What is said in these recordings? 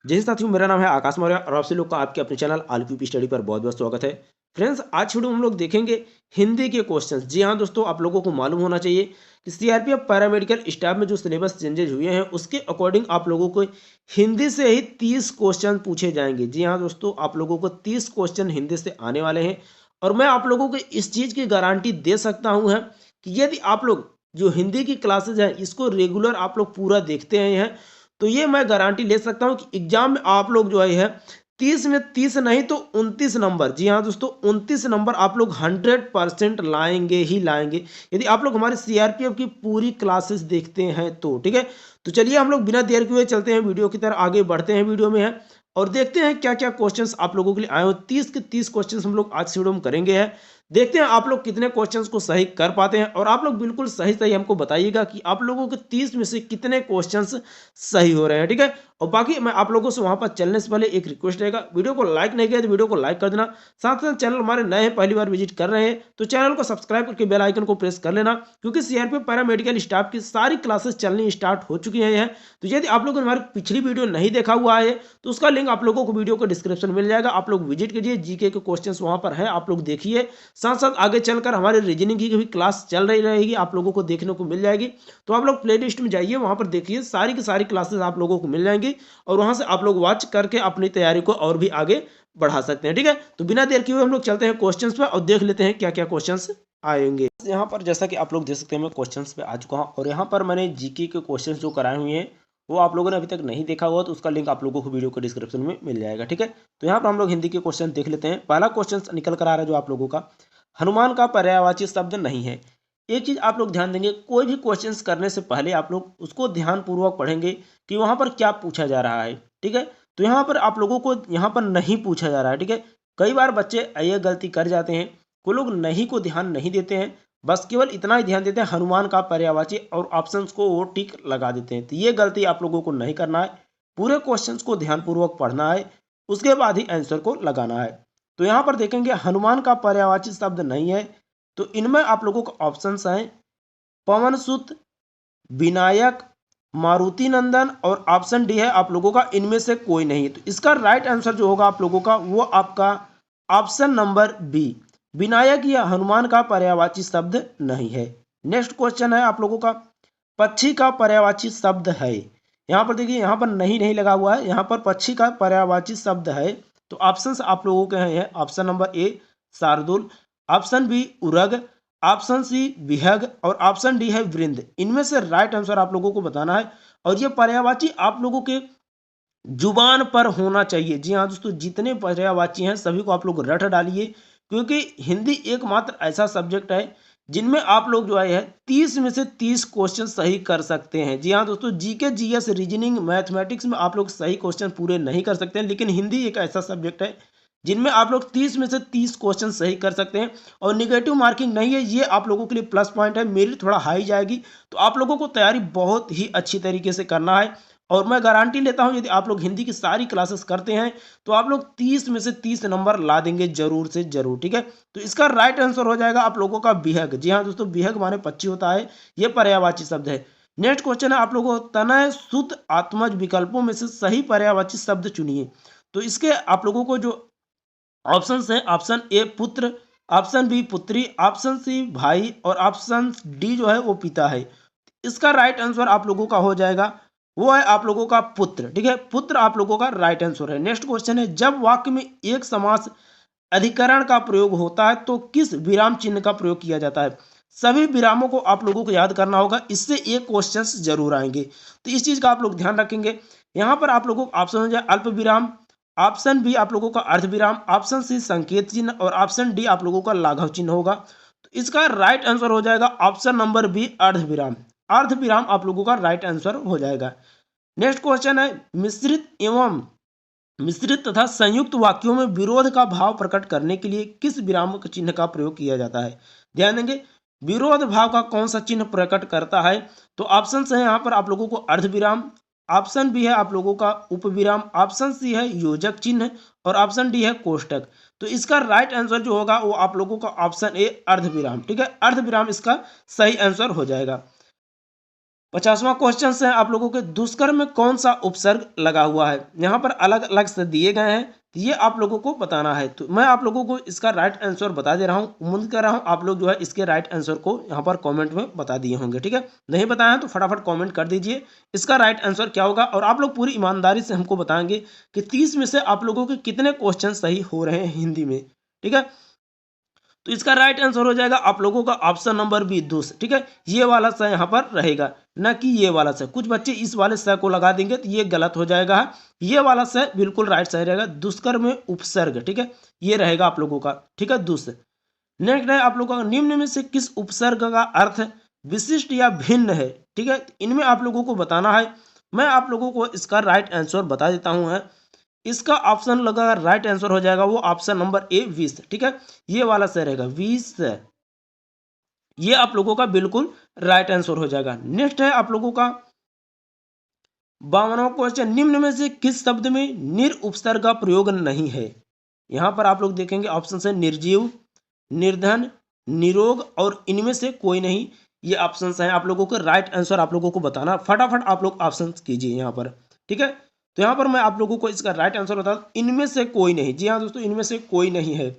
जय साथियों, मेरा नाम है आकाश मौर्य और आपसे लोग का आपके अपने चैनल आलपीपी स्टडी पर बहुत बहुत स्वागत है। फ्रेंड्स, आज वीडियो हम लोग देखेंगे हिंदी के क्वेश्चंस। जी हाँ दोस्तों, आप लोगों को मालूम होना चाहिए कि सीआरपीएफ पैरामेडिकल स्टाफ में जो सिलेबस चेंजेज हुए हैं उसके अकॉर्डिंग आप लोगों को हिंदी से ही 30 क्वेश्चन पूछे जाएंगे। जी हाँ दोस्तों, आप लोगों को 30 क्वेश्चन हिंदी से आने वाले हैं और मैं आप लोगों को इस चीज़ की गारंटी दे सकता हूँ है कि यदि आप लोग जो हिंदी की क्लासेज हैं इसको रेगुलर आप लोग पूरा देखते हैं तो ये मैं गारंटी ले सकता हूँ कि एग्जाम में आप लोग जो है 30 में 30 नहीं तो 29 नंबर, जी हाँ दोस्तों 29 नंबर आप लोग 100% लाएंगे ही लाएंगे यदि आप लोग हमारे सीआरपीएफ की पूरी क्लासेस देखते हैं तो ठीक है। तो चलिए हम लोग बिना देर किए चलते हैं वीडियो की तरफ, आगे बढ़ते हैं वीडियो में है और देखते हैं क्या क्या क्वेश्चंस आप लोगों के लिए आए हो। 30 के 30 क्वेश्चंस हम लोग आज से वीडियो में करेंगे है। देखते हैं आप लोग कितने क्वेश्चंस को सही कर पाते हैं और आप लोग बिल्कुल सही सही हमको बताइएगा कि आप लोगों के 30 में से कितने क्वेश्चंस सही हो रहे हैं, ठीक है। और बाकी मैं आप लोगों से वहां पर चलने से पहले एक रिक्वेस्ट रहेगा, वीडियो को लाइक नहीं किया तो वीडियो को लाइक कर देना। साथ साथ चैनल हमारे नए हैं, पहली बार विजिट कर रहे हैं तो चैनल को सब्सक्राइब करके बेल आइकन को प्रेस कर लेना, क्योंकि सीआरपीएफ पैरामेडिकल स्टाफ की सारी क्लासेस चलनी स्टार्ट हो चुकी हैं। तो यदि आप लोगों ने हमारी पिछली वीडियो नहीं देखा हुआ है तो उसका लिंक आप लोगों को वीडियो को डिस्क्रिप्शन मिल जाएगा, आप लोग विजिट कीजिए। जीके के क्वेश्चन वहां पर है, आप लोग देखिए। साथ साथ आगे चलकर हमारे रीजनिंग की भी क्लास चल रही रहेगी, आप लोगों को देखने को मिल जाएगी। तो आप लोग प्ले लिस्ट में जाइए, वहां पर देखिए सारी की सारी क्लासेस आप लोगों को मिल जाएंगी और वहां से आप लोग वॉच करके अपनी तैयारी को और भी आगे बढ़ा सकते हैं, ठीक है। तो बिना देर किए हुए हम लोग चलते हैं क्वेश्चंस पे और देख लेते हैं क्या क्या क्वेश्चंस आएंगे। यहाँ पर जैसा कि आप लोग देख सकते हैं मैं क्वेश्चंस पे आ चुका हूँ और यहाँ पर मैंने जीके के क्वेश्चंस जो कराए हुए हैं वो आप लोगों ने अभी तक नहीं देखा हुआ तो उसका लिंक आप लोगों को वीडियो को डिस्क्रिप्शन में मिल जाएगा, ठीक है। तो यहाँ पर हम लोग हिंदी के क्वेश्चन देख लेते हैं। पहला क्वेश्चन निकल कर आ रहा है जो आप लोगों का, हनुमान का पर्यायवाची शब्द नहीं है। एक चीज आप लोग ध्यान देंगे, कोई भी क्वेश्चंस करने से पहले आप लोग उसको ध्यान पूर्वक पढ़ेंगे कि वहां पर क्या पूछा जा रहा है, ठीक है। तो यहाँ पर आप लोगों को यहाँ पर नहीं पूछा जा रहा है, ठीक है। कई बार बच्चे ये गलती कर जाते हैं, कोई लोग नहीं को ध्यान नहीं देते हैं, बस केवल इतना ही ध्यान देते हैं हनुमान का पर्यायवाची और ऑप्शंस को वो टिक लगा देते हैं। तो ये गलती आप लोगों को नहीं करना है, पूरे क्वेश्चंस को ध्यानपूर्वक पढ़ना है, उसके बाद ही आंसर को लगाना है। तो यहाँ पर देखेंगे हनुमान का पर्यायवाची शब्द नहीं है, तो इनमें आप लोगों को ऑप्शंस हैं पवन सुत, विनायक, मारुति नंदन और ऑप्शन डी है आप लोगों का इनमें से कोई नहीं। तो इसका राइट आंसर जो होगा आप लोगों का वो आपका ऑप्शन नंबर बी, विनायक या हनुमान का पर्यायवाची शब्द नहीं है। नेक्स्ट क्वेश्चन है आप लोगों का, पक्षी का पर्यायवाची शब्द है। यहाँ पर देखिए यहाँ पर नहीं नहीं लगा हुआ है, यहाँ पर पक्षी का पर्यायवाची शब्द है। तो ऑप्शंस आप लोगों के हैं ऑप्शन नंबर ए शार्दुल, ऑप्शन बी उरग, ऑप्शन सी विहग और ऑप्शन डी है वृंद। इनमें से राइट आंसर आप लोगों को बताना है और ये पर्यायवाची आप लोगों के जुबान पर होना चाहिए। जी हाँ दोस्तों, जितने पर्यायवाची हैं सभी को आप लोग रट डालिए, क्योंकि हिंदी एकमात्र ऐसा सब्जेक्ट है जिनमें आप लोग जो है 30 में से 30 क्वेश्चन सही कर सकते हैं। जी हाँ दोस्तों, जीके जीएस रीजनिंग मैथमेटिक्स में आप लोग सही क्वेश्चन पूरे नहीं कर सकते हैं, लेकिन हिंदी एक ऐसा सब्जेक्ट है जिनमें आप लोग 30 में से 30 क्वेश्चन सही कर सकते हैं और निगेटिव मार्किंग नहीं है। ये आप लोगों के लिए प्लस पॉइंट है, मेरी थोड़ा हाई जाएगी। तो आप लोगों को तैयारी बहुत ही अच्छी तरीके से करना है और मैं गारंटी लेता हूं यदि आप लोग हिंदी की सारी क्लासेस करते हैं तो आप लोग 30 में से 30 नंबर ला देंगे जरूर से जरूर, ठीक है। तो इसका राइट आंसर हो जाएगा आप लोगों का बिहग। जी हाँ दोस्तों, बिहग माने पक्षी होता है, यह पर्यायवाची शब्द है। नेक्स्ट क्वेश्चन है आप लोगों को, तनय सुत आत्मज विकल्पों में से सही पर्यायवाची शब्द चुनिए। तो इसके आप लोगों को जो ऑप्शन है, ऑप्शन ए पुत्र, ऑप्शन बी पुत्री, ऑप्शन सी भाई और ऑप्शन डी जो है वो पिता है। इसका राइट आंसर आप लोगों का हो जाएगा वो है आप लोगों का पुत्र, ठीक है। पुत्र आप लोगों का राइट आंसर है। नेक्स्ट क्वेश्चन है, जब वाक्य में एक समास अधिकरण का प्रयोग होता है तो किस विराम चिन्ह का प्रयोग किया जाता है। सभी विरामों को आप लोगों को याद करना होगा, इससे एक क्वेश्चन जरूर आएंगे, तो इस चीज का आप लोग ध्यान रखेंगे। यहाँ पर आप लोगों को ऑप्शन हो जाए अल्प विराम, ऑप्शन बी आप लोगों का अर्ध विराम, ऑप्शन सी संकेत चिन्ह और ऑप्शन डी आप लोगों का लाघव चिन्ह होगा। तो इसका राइट आंसर हो जाएगा ऑप्शन नंबर बी अर्ध विराम। अर्ध विराम आप लोगों का राइट आंसर हो जाएगा। नेक्स्ट क्वेश्चन है, मिश्रित तथा संयुक्त वाक्यों में विरोध का भाव प्रकट करने के लिए किस विराम चिन्ह का प्रयोग किया जाता है। ध्यान देंगे, विरोध भाव का कौन सा चिन्ह प्रकट करता है। तो ऑप्शन है यहाँ पर आप लोगों को अर्ध विराम, ऑप्शन बी है आप लोगों का उपविराम, ऑप्शन सी है योजक चिन्ह और ऑप्शन डी है कोष्टक। तो इसका राइट आंसर जो होगा वो आप लोगों का ऑप्शन ए अर्ध विराम, ठीक है। अर्ध विराम इसका सही आंसर हो जाएगा। 50वां क्वेश्चन है आप लोगों के, दुष्कर्म में कौन सा उपसर्ग लगा हुआ है। यहाँ पर अलग अलग से दिए गए हैं, तो ये आप लोगों को बताना है। तो मैं आप लोगों को इसका राइट आंसर बता दे रहा हूँ। उम्मीद कर रहा हूँ आप लोग जो है इसके राइट आंसर को यहाँ पर कमेंट में बता दिए होंगे। ठीक है, नहीं बताया है तो फटाफट कमेंट कर दीजिए इसका राइट आंसर क्या होगा। और आप लोग पूरी ईमानदारी से हमको बताएंगे कि 30 में से आप लोगों के कितने क्वेश्चन सही हो रहे हैं हिंदी में। ठीक है, तो इसका राइट आंसर हो जाएगा आप लोगों का ऑप्शन नंबर बी, दुष्। ठीक है, ये वाला स यहाँ पर रहेगा, ना कि ये वाला स। कुछ बच्चे इस वाले स को लगा देंगे तो ये गलत हो जाएगा। ये वाला स बिल्कुल राइट सही रहेगा, दुष्कर्म में उपसर्ग। ठीक है, ये रहेगा आप लोगों का। ठीक है, दुष्। नेक्स्ट है आप लोगों का, निम्न में से किस उपसर्ग का अर्थ विशिष्ट या भिन्न है। ठीक है, इनमें आप लोगों को बताना है। मैं आप लोगों को इसका राइट आंसर बता देता हूं है। इसका ऑप्शन लगा राइट आंसर हो जाएगा वो ऑप्शन नंबर ए, 20। ठीक है, ये वाला सही रहेगा, 20। ये आप लोगों का बिल्कुल राइट आंसर हो जाएगा। नेक्स्ट है आप लोगों का 52वां क्वेश्चन, निम्न में से किस शब्द में निर उपसर्ग का प्रयोग नहीं है। यहां पर आप लोग देखेंगे ऑप्शन है निर्जीव, निर्धन, निरोग और इनमें से कोई नहीं। ये ऑप्शन हैं आप लोगों को। राइट आंसर आप लोगों को बताना, फटाफट आप लोग ऑप्शन कीजिए यहाँ पर। ठीक है, तो यहाँ पर मैं आप लोगों को इसका राइट आंसर बता दूं, इनमें से कोई नहीं। जी हाँ दोस्तों, इनमें से कोई नहीं है।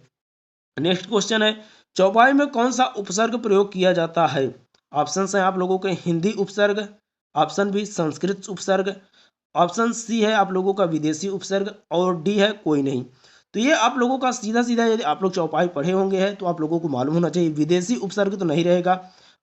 नेक्स्ट क्वेश्चन है, चौपाई में कौन सा उपसर्ग प्रयोग किया जाता है। ऑप्शन है आप लोगों के हिंदी उपसर्ग, ऑप्शन बी संस्कृत उपसर्ग, ऑप्शन सी है आप लोगों का विदेशी उपसर्ग, और डी है कोई नहीं। तो ये आप लोगों का सीधा सीधा, यदि आप लोग चौपाई पढ़े होंगे हैं तो आप लोगों को मालूम होना चाहिए। विदेशी उपसर्ग तो नहीं रहेगा,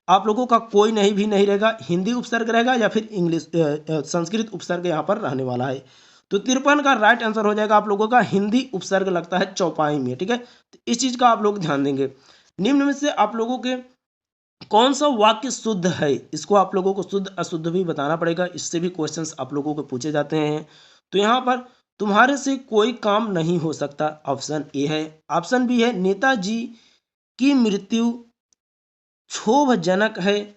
आप लोगों का कोई नहीं भी नहीं रहेगा, हिंदी उपसर्ग रहेगा या फिर इंग्लिश संस्कृत उपसर्ग यहाँ पर रहने वाला है। तो 53 का राइट आंसर हो जाएगा आप लोगों का हिंदी उपसर्ग लगता है चौपाई में। ठीक है, तो इस चीज का आप लोग ध्यान देंगे। निम्न में से आप लोगों के कौन सा वाक्य शुद्ध है, इसको आप लोगों को शुद्ध अशुद्ध भी बताना पड़ेगा। इससे भी क्वेश्चंस आप लोगों को पूछे जाते हैं। तो यहाँ पर तुम्हारे से कोई काम नहीं हो सकता, ऑप्शन ए है। ऑप्शन बी है नेताजी की मृत्यु क्षोभजनक है।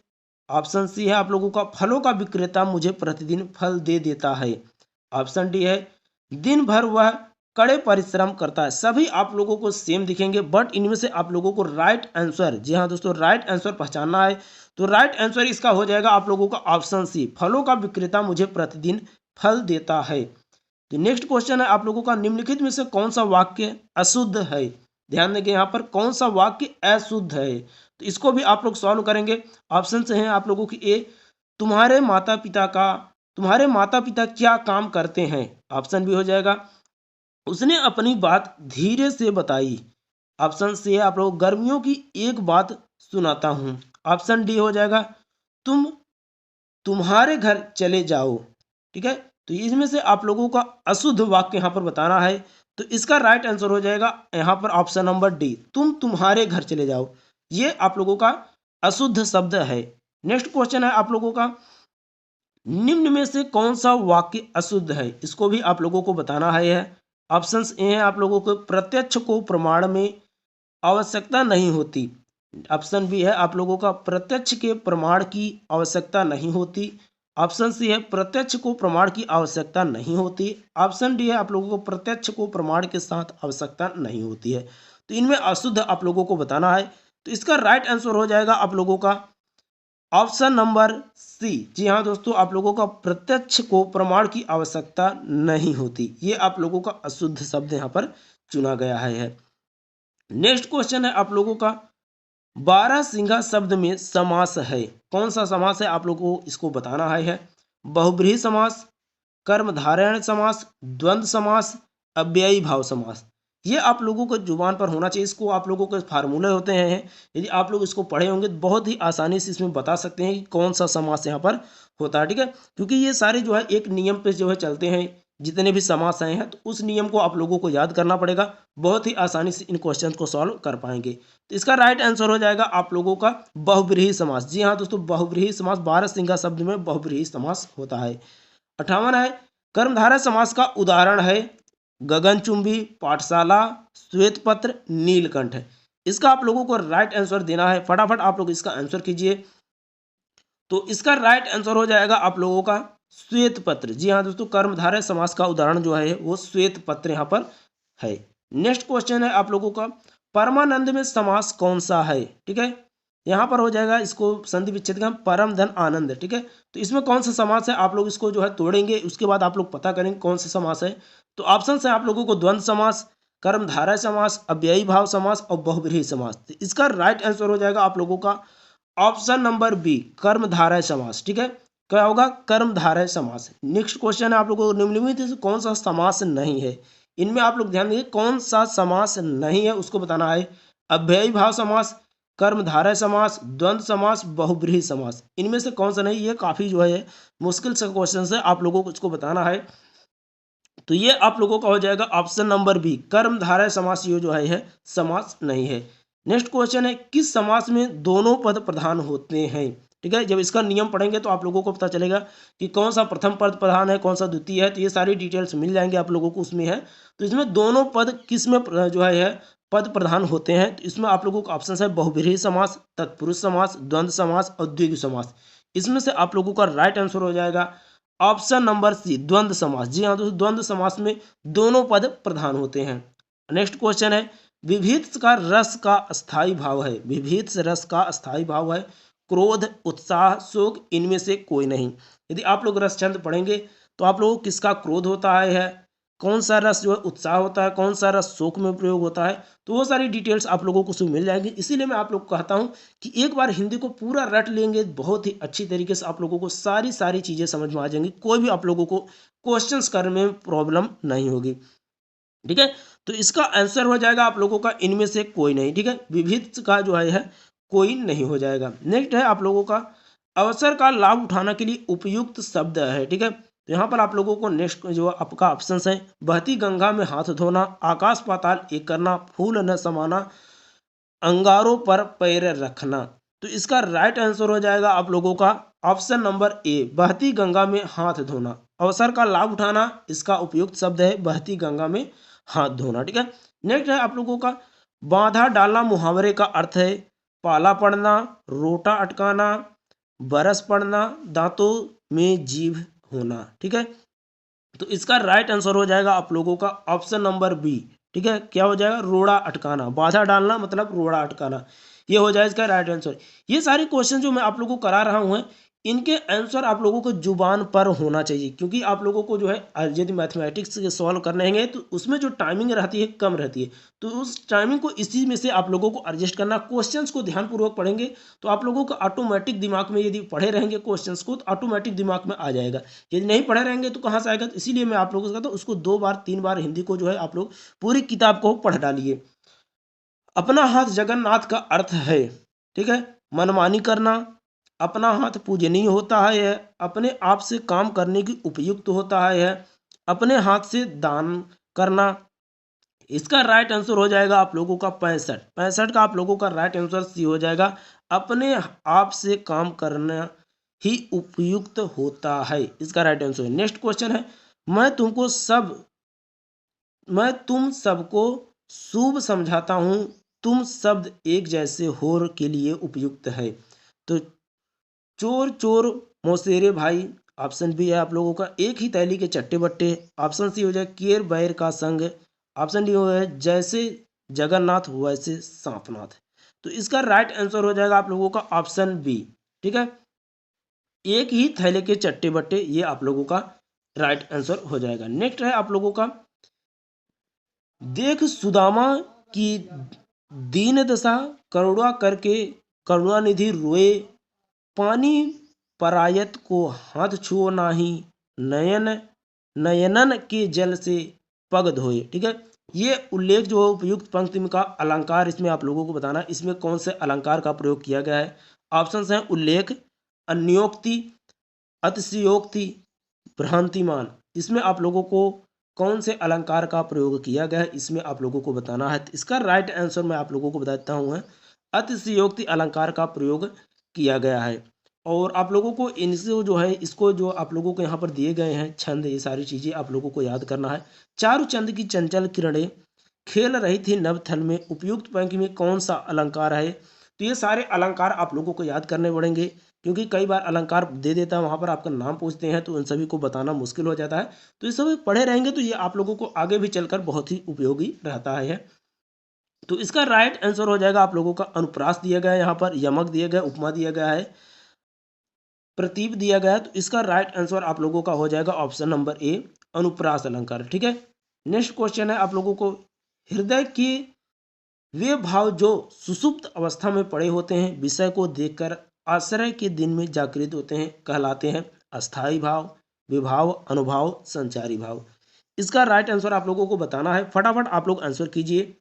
ऑप्शन सी है आप लोगों का फलों का विक्रेता मुझे प्रतिदिन फल दे देता है। ऑप्शन डी है दिन भर वह कड़े परिश्रम करता है। सभी आप लोगों को सेम दिखेंगे, बट इनमें से आप लोगों को राइट आंसर, जी हाँ दोस्तों, राइट आंसर पहचानना है। तो राइट आंसर इसका हो जाएगा आप लोगों का ऑप्शन सी, फलों का विक्रेता मुझे प्रतिदिन फल देता है। तो नेक्स्ट क्वेश्चन है आप लोगों का, निम्नलिखित में से कौन सा वाक्य अशुद्ध है। ध्यान देंगे यहाँ पर कौन सा वाक्य अशुद्ध है, तो इसको भी आप लोग सॉल्व करेंगे। ऑप्शन से हैं आप लोगों की ए, तुम्हारे माता पिता क्या काम करते हैं। ऑप्शन बी हो जाएगा उसने अपनी बात धीरे से बताई। ऑप्शन सी है आप लोग गर्मियों की एक बात सुनाता हूं। ऑप्शन डी हो जाएगा तुम तुम्हारे घर चले जाओ। ठीक है, तो इसमें से आप लोगों का अशुद्ध वाक्य यहाँ पर बताना है। तो इसका राइट आंसर हो जाएगा यहाँ पर ऑप्शन नंबर डी, तुम तुम्हारे घर चले जाओ। ये आप लोगों का अशुद्ध शब्द है। नेक्स्ट क्वेश्चन है आप लोगों का, निम्न में से कौन सा वाक्य अशुद्ध है, इसको भी आप लोगों को बताना है। ऑप्शंस ए हैं आप लोगों को प्रत्यक्ष को प्रमाण में आवश्यकता नहीं होती। ऑप्शन बी है आप लोगों का प्रत्यक्ष के प्रमाण की आवश्यकता नहीं होती। ऑप्शन सी है प्रत्यक्ष को प्रमाण की आवश्यकता नहीं होती। ऑप्शन डी है आप लोगों को प्रत्यक्ष को प्रमाण के साथ आवश्यकता नहीं होती है। तो इनमें अशुद्ध आप लोगों को बताना है। तो इसका राइट आंसर हो जाएगा आप लोगों का ऑप्शन नंबर सी। जी हाँ दोस्तों, आप लोगों का प्रत्यक्ष को प्रमाण की आवश्यकता नहीं होती, ये आप लोगों का अशुद्ध शब्द यहाँ पर चुना गया है। नेक्स्ट क्वेश्चन है आप लोगों का, 12 सिंगा शब्द में समास है, कौन सा समास है आप लोगों को इसको बताना है। बहुब्रीहि समास, कर्मधारय समास, द्वंद्व समास, अव्ययी भाव समास। ये आप लोगों को जुबान पर होना चाहिए। इसको आप लोगों के फार्मूले होते हैं, यदि आप लोग इसको पढ़े होंगे तो बहुत ही आसानी से इसमें बता सकते हैं कि कौन सा समास यहाँ पर होता है। ठीक है, क्योंकि ये सारे जो है एक नियम पे जो है चलते हैं, जितने भी समास आए हैं तो उस नियम को आप लोगों को याद करना पड़ेगा। बहुत ही आसानी से इन क्वेश्चन को सॉल्व कर पाएंगे। तो इसका राइट आंसर हो जाएगा आप लोगों का बहुब्रीहि समास। जी हाँ दोस्तों, बहुब्रीहि समास 12 सिंगा शब्द में बहुब्रीहि समास होता है। 58 है, कर्मधारय समास का उदाहरण है गगनचुंबी, पाठशाला, श्वेतपत्र, नीलकंठ। इसका आप लोगों को राइट आंसर देना है। फटाफट आप लोग इसका आंसर कीजिए। तो इसका राइट आंसर हो जाएगा आप लोगों का श्वेतपत्र। जी हाँ दोस्तों, कर्मधारय समास का उदाहरण जो है वो श्वेतपत्र यहाँ पर है। नेक्स्ट क्वेश्चन है आप लोगों का, परमानंद में समास कौन सा है। ठीक है, यहाँ पर हो जाएगा इसको संधि विच्छेद का परम धन आनंद, ठीक है। तो इसमें कौन सा समास है आप लोग इसको जो है तोड़ेंगे, उसके बाद आप लोग पता करेंगे कौन सा समास है। तो ऑप्शन है आप लोगों को द्वंद्व समास, कर्मधारय समास, अव्ययी भाव समास और बहुव्रीहि समास। तो इसका राइट आंसर हो जाएगा आप लोगों का ऑप्शन नंबर बी, कर्मधारय समास, ठीक है। क्या होगा? कर्मधारय समास। नेक्स्ट क्वेश्चन है आप लोगों को निम्नलिखित में से कौन सा समास नहीं है। इनमें आप लोग ध्यान देंगे कौन सा समास नहीं है उसको बताना है। अव्ययी भाव समास, कर्मधारय समास, द्वंद्व समास, बहुव्रीहि समास, इनमें से कौन सा नहीं। ये काफी जो है मुश्किल सा क्वेश्चन है, आप लोगों को इसको बताना है। तो ये आप लोगों का हो जाएगा ऑप्शन नंबर बी, कर्मधारय समास, ये जो है समास नहीं है। नेक्स्ट क्वेश्चन है किस समास में दोनों पद प्रधान होते हैं, ठीक है। जब इसका नियम पढ़ेंगे तो आप लोगों को पता चलेगा कि कौन सा प्रथम पद प्रधान है, कौन सा द्वितीय है। तो ये सारी डिटेल्स मिल जाएंगे आप लोगों को उसमें है। तो इसमें दोनों पद किस में जो है पद प्रधान होते हैं। तो इसमें आप लोगों का ऑप्शन है बहुव्रीहि समास, तत्पुरुष समास, द्वंद्व समास और द्विगु समास। इसमें से आप लोगों का राइट आंसर हो जाएगा ऑप्शन नंबर सी, द्वंद्व समास। जी हाँ दोस्तों, द्वंद्व समास में दोनों पद प्रधान होते हैं। नेक्स्ट क्वेश्चन है विभीत का रस का अस्थाई भाव है। विभीत रस का अस्थाई भाव है क्रोध, उत्साह, शोक, इनमें से कोई नहीं। यदि आप लोग रस छंद पढ़ेंगे तो आप लोगों को किसका क्रोध होता है, कौन सा रस जो है उत्साह होता है, कौन सा रस शोक में प्रयोग होता है, तो वो सारी डिटेल्स आप लोगों को उसमें मिल जाएगी। इसीलिए मैं आप लोग को कहता हूँ कि एक बार हिंदी को पूरा रट लेंगे, बहुत ही अच्छी तरीके से आप लोगों को सारी चीज़ें समझ में आ जाएंगी। कोई भी आप लोगों को क्वेश्चंस करने में प्रॉब्लम नहीं होगी, ठीक है। तो इसका आंसर हो जाएगा आप लोगों का इनमें से कोई नहीं, ठीक है। विभिन्न का जो है कोई नहीं हो जाएगा। नेक्स्ट है आप लोगों का अवसर का लाभ उठाने के लिए उपयुक्त शब्द है, ठीक है। तो यहाँ पर आप लोगों को नेक्स्ट जो आपका ऑप्शन है बहती गंगा में हाथ धोना, आकाश पाताल एक करना, फूल न समाना, अंगारों पर पैर रखना। तो इसका राइट आंसर हो जाएगा आप लोगों का ऑप्शन नंबर ए, बहती गंगा में हाथ धोना। अवसर का लाभ उठाना इसका उपयुक्त शब्द है बहती गंगा में हाथ धोना, ठीक है। नेक्स्ट है आप लोगों का बांधा डालना। मुहावरे का अर्थ है पाला पड़ना, रोटा अटकाना, बरस पड़ना, दांतों में जीभ होना, ठीक है। तो इसका राइट आंसर हो जाएगा आप लोगों का ऑप्शन नंबर बी, ठीक है। क्या हो जाएगा? रोड़ा अटकाना। बाधा डालना मतलब रोड़ा अटकाना, ये हो जाएगा इसका राइट आंसर। ये सारे क्वेश्चन जो मैं आप लोगों को करा रहा हूँ इनके आंसर आप लोगों को जुबान पर होना चाहिए, क्योंकि आप लोगों को जो है यदि मैथमेटिक्स के सॉल्व करने हैं तो उसमें जो टाइमिंग रहती है कम रहती है। तो उस टाइमिंग को इसी में से आप लोगों को एडजस्ट करना। क्वेश्चंस को ध्यानपूर्वक पढ़ेंगे तो आप लोगों को ऑटोमेटिक दिमाग में, यदि पढ़े रहेंगे क्वेश्चंस को तो ऑटोमेटिक दिमाग में आ जाएगा। यदि नहीं पढ़े रहेंगे तो कहाँ से आएगा। तो इसीलिए मैं आप लोगों से कहता हूँ उसको 2 बार 3 बार हिंदी को जो है आप लोग पूरी किताब को पढ़ डालिए। अपना हाथ जगन्नाथ का अर्थ है, ठीक है, मनमानी करना। अपना हाथ पूजनीय होता है यह, अपने आप से काम करने की उपयुक्त होता है यह, अपने हाथ से दान करना। इसका राइट आंसर हो जाएगा आप लोगों का 65 का आप लोगों का राइट आंसर सी हो जाएगा। अपने आप से काम करना ही उपयुक्त होता है, इसका राइट आंसर है। नेक्स्ट क्वेश्चन है मैं तुम सबको शुभ समझाता हूँ, तुम शब्द एक जैसे होर के लिए उपयुक्त है। तो चोर चोर मौसेरे भाई, ऑप्शन बी है आप लोगों का एक ही थैली के चट्टे बट्टे। ऑप्शन सी हो जाए केर बैर का संग। ऑप्शन डी हो जाए जैसे जगन्नाथ वैसे सांपनाथ। तो इसका राइट आंसर हो जाएगा आप लोगों का ऑप्शन बी, ठीक है, एक ही थैले के चट्टे बट्टे, ये आप लोगों का राइट आंसर हो जाएगा। नेक्स्ट है आप लोगों का देख सुदामा की दीन दशा, करुणा करके करुणानिधि रोए, पानी परायत को हाथ छुओ नाही, नयनन के जल से पग धोए, ठीक है। ये उल्लेख जो है उपयुक्त पंक्ति में का अलंकार इसमें आप लोगों को बताना, इसमें कौन से अलंकार का प्रयोग किया गया है। ऑप्शन हैं उल्लेख, अन्योक्ति, अतिशयोक्ति, भ्रांतिमान। इसमें आप लोगों को कौन से अलंकार का प्रयोग किया गया है इसमें आप लोगों को बताना है। इसका राइट आंसर मैं आप लोगों को बताता हूँ अतिशयोक्ति अलंकार का प्रयोग किया गया है। और आप लोगों को इनसे जो है इसको जो आप लोगों को यहाँ पर दिए गए हैं छंद, ये सारी चीज़ें आप लोगों को याद करना है। चारु चंद की चंचल किरणें खेल रही थी नवथल में, उपयुक्त पंक्ति में कौन सा अलंकार है। तो ये सारे अलंकार आप लोगों को याद करने पड़ेंगे, क्योंकि कई बार अलंकार दे देता है वहाँ पर आपका नाम पूछते हैं तो उन सभी को बताना मुश्किल हो जाता है। तो ये सब पढ़े रहेंगे तो ये आप लोगों को आगे भी चलकर बहुत ही उपयोगी रहता है। तो इसका राइट आंसर हो जाएगा आप लोगों का अनुप्रास दिया गया है, यहाँ पर यमक दिया गया, उपमा दिया गया है, प्रतीप दिया गया है। तो इसका राइट आंसर आप लोगों का हो जाएगा ऑप्शन नंबर ए, अनुप्रास अलंकार। ठीक है, नेक्स्ट क्वेश्चन है आप लोगों को, हृदय के वे भाव जो सुषुप्त अवस्था में पड़े होते हैं, विषय को देखकर आश्रय के दिन में जागृत होते हैं, कहलाते हैं अस्थाई भाव, विभाव, अनुभाव, संचारी भाव। इसका राइट आंसर आप लोगों को बताना है, फटाफट आप लोग आंसर कीजिए।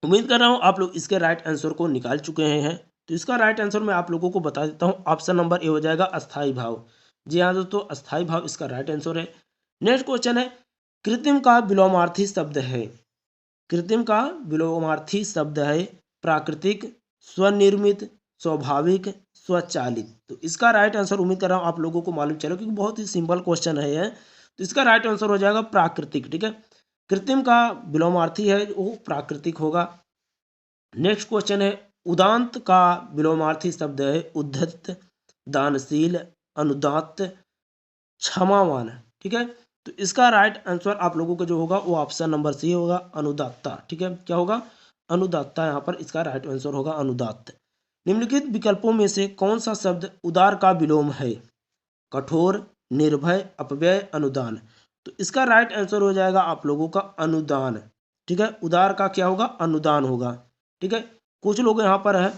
उम्मीद कर रहा हूं आप लोग इसके राइट आंसर को निकाल चुके हैं। तो इसका राइट आंसर मैं आप लोगों को बता देता हूं, ऑप्शन नंबर ए हो जाएगा अस्थाई भाव। जी हाँ दोस्तों, अस्थाई भाव इसका राइट आंसर है। नेक्स्ट क्वेश्चन है, कृत्रिम का विलोमार्थी शब्द है, कृत्रिम का विलोमार्थी शब्द है प्राकृतिक, स्वनिर्मित, स्वाभाविक, स्वचालित। तो इसका राइट आंसर उम्मीद कर रहा हूँ आप लोगों को मालूम चलो, क्योंकि बहुत ही सिंपल क्वेश्चन है यह। तो इसका राइट आंसर हो जाएगा प्राकृतिक। ठीक है, कृत्रिम का विलोमार्थी है वो प्राकृतिक होगा। नेक्स्ट क्वेश्चन है, उदांत का विलोमार्थी शब्द है उद्धत, दानशील, अनुदात्त, क्षमावान। ठीक है, तो इसका राइट आंसर आप लोगों का जो होगा वो ऑप्शन नंबर सी होगा, अनुदात्ता। ठीक है, क्या होगा, अनुदात्ता, यहाँ पर इसका राइट आंसर होगा अनुदात्त। निम्नलिखित विकल्पों में से कौन सा शब्द उदार का विलोम है, कठोर, निर्भय, अपव्यय, अनुदान। तो इसका राइट आंसर हो जाएगा आप लोगों का अनुदान। ठीक है, उदार का क्या होगा, अनुदान होगा। ठीक है, कुछ लोग यहाँ पर है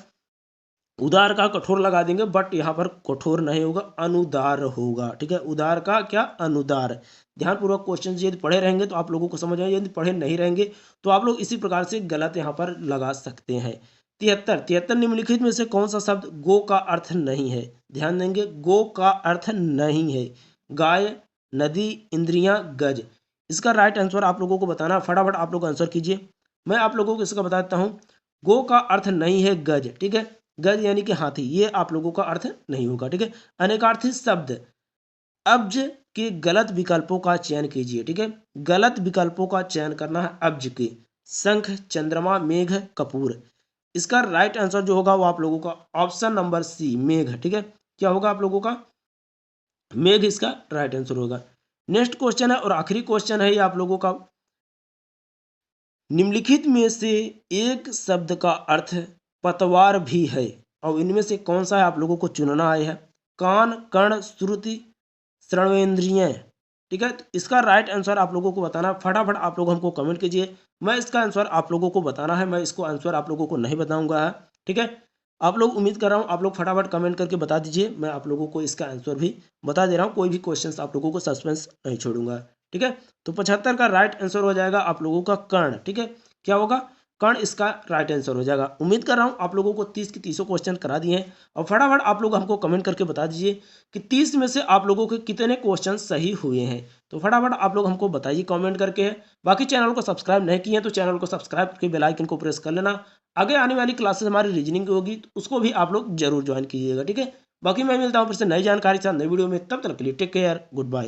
उदार का कठोर लगा देंगे, बट यहाँ पर कठोर नहीं होगा, अनुदार होगा। ठीक है, उदार का क्या, अनुदार। ध्यानपूर्वक क्वेश्चन यदि पढ़े रहेंगे तो आप लोगों को समझ आए, यदि पढ़े नहीं रहेंगे तो आप लोग इसी प्रकार से गलत यहाँ पर लगा सकते हैं। 73 निम्नलिखित में से कौन सा शब्द गो का अर्थ नहीं है, ध्यान देंगे, गो का अर्थ नहीं है, गाय, नदी, इंद्रियां, गज। इसका राइट आंसर आप लोगों को बताना, फटाफट आप लोग आंसर कीजिए। मैं आप लोगों को इसका बताता हूँ, गो का अर्थ नहीं है गज। ठीक है, गज यानी कि हाथी, ये आप लोगों का अर्थ नहीं होगा। ठीक है, अनेकार्थी शब्द, अब्ज के गलत विकल्पों का चयन कीजिए। ठीक है, गलत विकल्पों का चयन करना है अब्ज के, शंख, चंद्रमा, मेघ, कपूर। इसका राइट आंसर जो होगा वो आप लोगों का ऑप्शन नंबर सी, मेघ। ठीक है, क्या होगा आप लोगों का, मेघ इसका राइट आंसर होगा। नेक्स्ट क्वेश्चन है और आखिरी क्वेश्चन है ये आप लोगों का, निम्नलिखित में से एक शब्द का अर्थ पतवार भी है और इनमें से कौन सा है आप लोगों को चुनना है। कान, कर्ण, श्रुति, श्रवणेन्द्रिय। ठीक है, तो इसका राइट आंसर आप लोगों को बताना, फटाफट आप लोग हमको कमेंट कीजिए। मैं इसका आंसर आप लोगों को बताना है, मैं इसको आंसर आप लोगों को नहीं बताऊंगा है। ठीक है, आप लोग उम्मीद कर रहा हूँ आप लोग फटाफट कमेंट करके बता दीजिए, मैं आप लोगों को इसका आंसर भी बता दे रहा हूँ, कोई भी क्वेश्चन आप लोगों को सस्पेंस नहीं छोड़ूंगा। ठीक है, तो 75 का राइट आंसर हो जाएगा आप लोगों का कर्ण। ठीक है, क्या होगा, कर्ण इसका राइट आंसर हो जाएगा। उम्मीद कर रहा हूँ आप लोगों को 30 के 30 क्वेश्चन करा दिए हैं और फटाफट आप लोग हमको कमेंट करके बता दीजिए कि 30 में से आप लोगों के कितने क्वेश्चन सही हुए हैं। तो फटाफट आप लोग हमको बताइए कमेंट करके। बाकी चैनल को सब्सक्राइब नहीं किए हैं तो चैनल को सब्सक्राइब करके बेल आइकन को प्रेस कर लेना। आगे आने वाली क्लासेस हमारी रीजनिंग की होगी तो उसको भी आप लोग जरूर ज्वाइन कीजिएगा। ठीक है, बाकी मैं मिलता हूँ फिर से नई जानकारी के साथ नई वीडियो में, तब तक के लिए टेक केयर, गुड बाय।